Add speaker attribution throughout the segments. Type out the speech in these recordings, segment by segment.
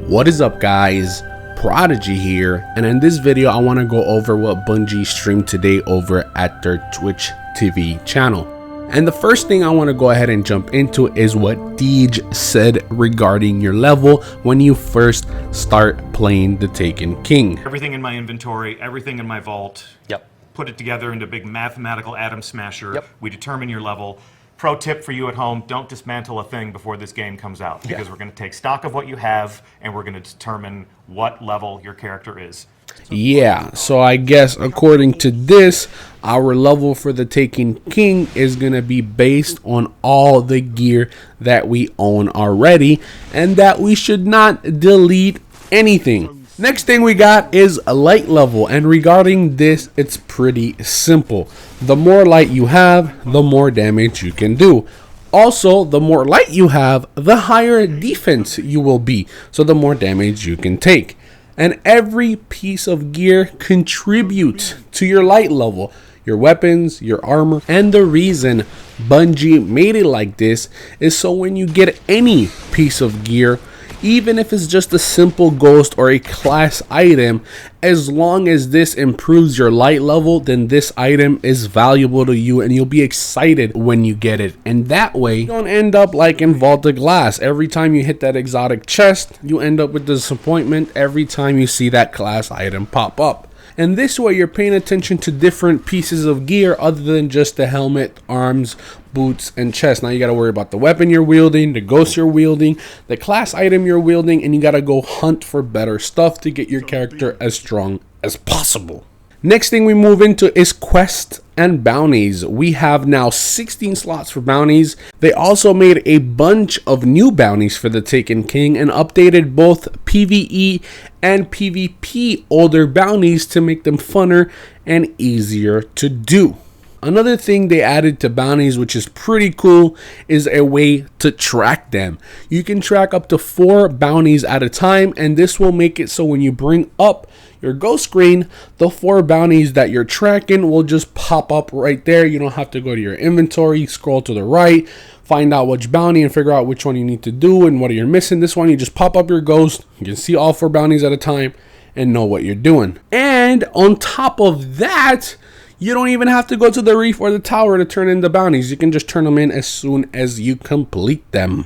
Speaker 1: What is up, guys? Prodigy here, and in this video I want to go over what Bungie streamed today over at their Twitch TV channel. And the first thing I want to go ahead and jump into is what Deej said regarding your level when you first start playing the Taken King.
Speaker 2: Everything in my inventory, everything in my vault.
Speaker 3: Yep.
Speaker 2: Put it together into a big mathematical atom smasher.
Speaker 3: Yep.
Speaker 2: We determine your level. Pro tip for you at home, don't dismantle a thing before this game comes out, because we're going to take stock of what you have and we're going to determine what level your character is.
Speaker 1: Yeah, so I guess according to this, our level for the Taken King is going to be based on all the gear that we own already, and that we should not delete anything. Next thing we got is a light level, and regarding this, it's pretty simple. The more light you have, the more damage you can do. Also, the more light you have, the higher defense you will be, so the more damage you can take. And every piece of gear contributes to your light level, your weapons, your armor. And the reason Bungie made it like this is so when you get any piece of gear, even if it's just a simple ghost or a class item, as long as this improves your light level, then this item is valuable to you and you'll be excited when you get it. And that way, you don't end up like in Vault of Glass. Every time you hit that exotic chest, you end up with disappointment every time you see that class item pop up. And this way, you're paying attention to different pieces of gear other than just the helmet, arms, boots, and chest. Now you got to worry about the weapon you're wielding, the ghost you're wielding, the class item you're wielding, and you got to go hunt for better stuff to get your character as strong as possible. Next thing we move into is quests and bounties. We have now 16 slots for bounties. They also made a bunch of new bounties for the Taken King and updated both PvE and PvP older bounties to make them funner and easier to do. Another thing they added to bounties, which is pretty cool, is a way to track them. You can track up to 4 bounties at a time, and this will make it so when you bring up your ghost screen, the 4 bounties that you're tracking will just pop up right there. You don't have to go to your inventory, scroll to the right, find out which bounty and figure out which one you need to do and what you're missing. This one, you just pop up your ghost, you can see all 4 bounties at a time and know what you're doing. And on top of that, you don't even have to go to the reef or the tower to turn in the bounties. You can just turn them in as soon as you complete them.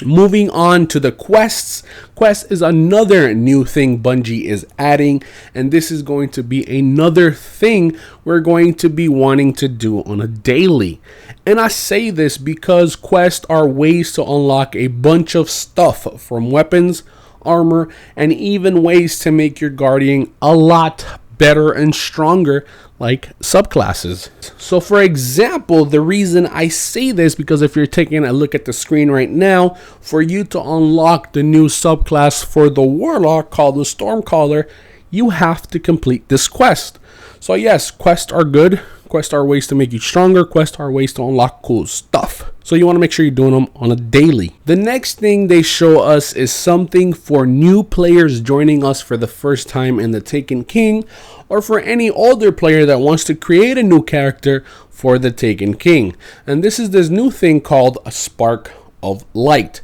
Speaker 1: Moving on to the quests. Quest is another new thing Bungie is adding, and this is going to be another thing we're going to be wanting to do on a daily. And I say this because quests are ways to unlock a bunch of stuff, from weapons, armor, and even ways to make your guardian a lot better and stronger, like subclasses. So for example, the reason I say this, because if you're taking a look at the screen right now, for you to unlock the new subclass for the Warlock called the Stormcaller, you have to complete this quest. So yes, quests are good. Quests are ways to make you stronger. Quests are ways to unlock cool stuff. So you want to make sure you're doing them on a daily. The next thing they show us is something for new players joining us for the first time in the Taken King, or for any older player that wants to create a new character for the Taken King. And this is this new thing called a Spark of Light.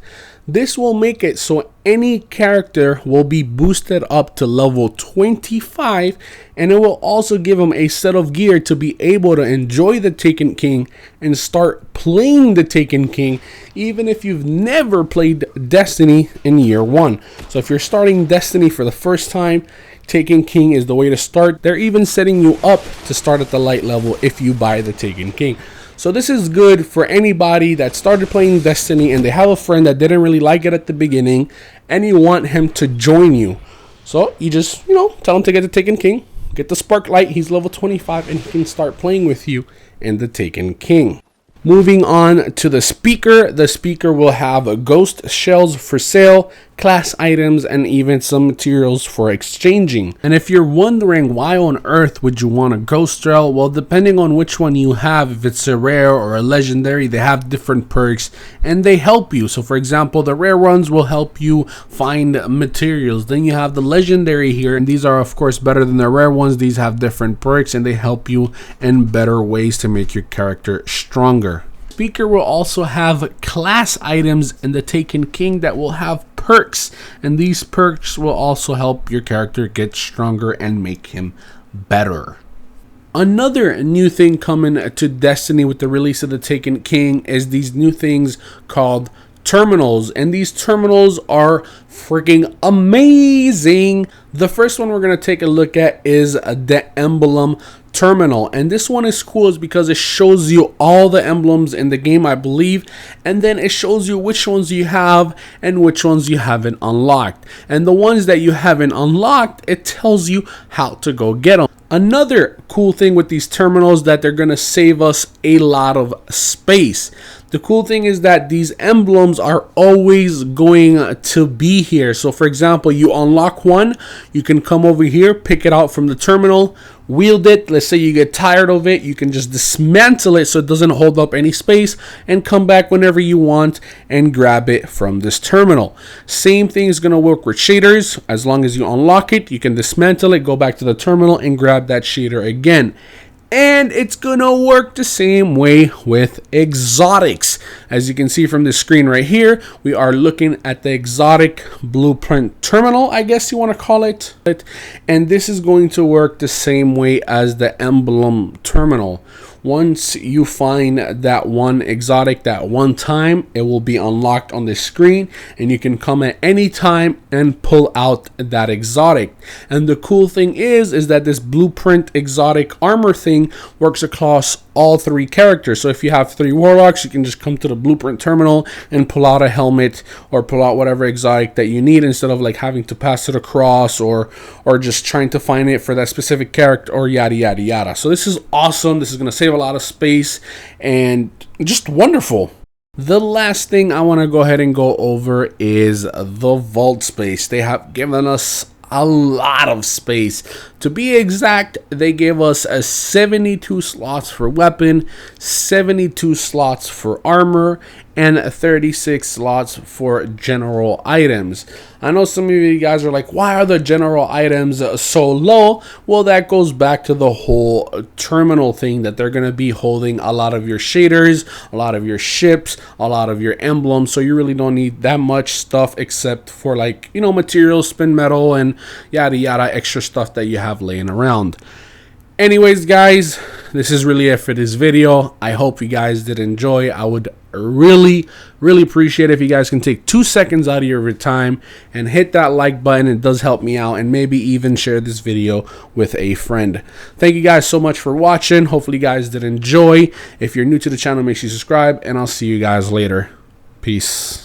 Speaker 1: This will make it so any character will be boosted up to level 25, and it will also give them a set of gear to be able to enjoy the Taken King and start playing the Taken King even if you've never played Destiny in year 1. So if you're starting Destiny for the first time, Taken King is the way to start. They're even setting you up to start at the light level if you buy the Taken King. So this is good for anybody that started playing Destiny and they have a friend that didn't really like it at the beginning and you want him to join you. So you just, tell him to get the Taken King, get the Spark Light, he's level 25 and he can start playing with you in the Taken King. Moving on to the speaker will have ghost shells for sale, class items, and even some materials for exchanging. And if you're wondering why on earth would you want a ghost shell, well, depending on which one you have, if it's a rare or a legendary, they have different perks and they help you. So for example, the rare ones will help you find materials. Then you have the legendary here, and these are of course better than the rare ones. These have different perks and they help you in better ways to make your character stronger. Speaker will also have class items in the Taken King that will have perks, and these perks will also help your character get stronger and make him better. Another new thing coming to Destiny with the release of the Taken King is these new things called terminals, and these terminals are freaking amazing. The first one we're going to take a look at is the emblem terminal, and this one is cool is because it shows you all the emblems in the game, I believe, and then it shows you which ones you have and which ones you haven't unlocked, and the ones that you haven't unlocked, it tells you how to go get them. Another cool thing with these terminals that they're going to save us a lot of space. The cool thing is that these emblems are always going to be here. So for example, you unlock one, you can come over here, pick it out from the terminal, wield it. Let's say you get tired of it, you can just dismantle it so it doesn't hold up any space and come back whenever you want and grab it from this terminal. Same thing is going to work with shaders. As long as you unlock it, you can dismantle it, go back to the terminal and grab that shader again. And it's gonna work the same way with exotics. As you can see from the screen right here, we are looking at the exotic blueprint terminal, I guess you want to call it. And this is going to work the same way as the emblem terminal. Once you find that one exotic that one time, it will be unlocked on the screen and you can come at any time and pull out that exotic. And the cool thing is that this blueprint exotic armor thing works across all three characters. So if you have 3 warlocks, you can just come to the blueprint terminal and pull out a helmet or pull out whatever exotic that you need instead of like having to pass it across or just trying to find it for that specific character or yada yada yada. So this is awesome. This is going to save a lot of space and just wonderful. The last thing I want to go ahead and go over is the vault space. They have given us a lot of space. To be exact, they gave us 72 slots for weapon, 72 slots for armor, and 36 slots for general items. I know some of you guys are like, why are the general items so low? Well, that goes back to the whole terminal thing that they're going to be holding a lot of your shaders, a lot of your ships, a lot of your emblems. So you really don't need that much stuff except for like, you know, materials, spin metal, and yada yada extra stuff that you have laying around. Anyways, guys, this is really it for this video. I hope you guys did enjoy. I would really appreciate it if you guys can take 2 seconds out of your time and hit that like button. It does help me out, and maybe even share this video with a friend. Thank you guys so much for watching. Hopefully you guys did enjoy. If you're new to the channel, make sure you subscribe, and I'll see you guys later. Peace.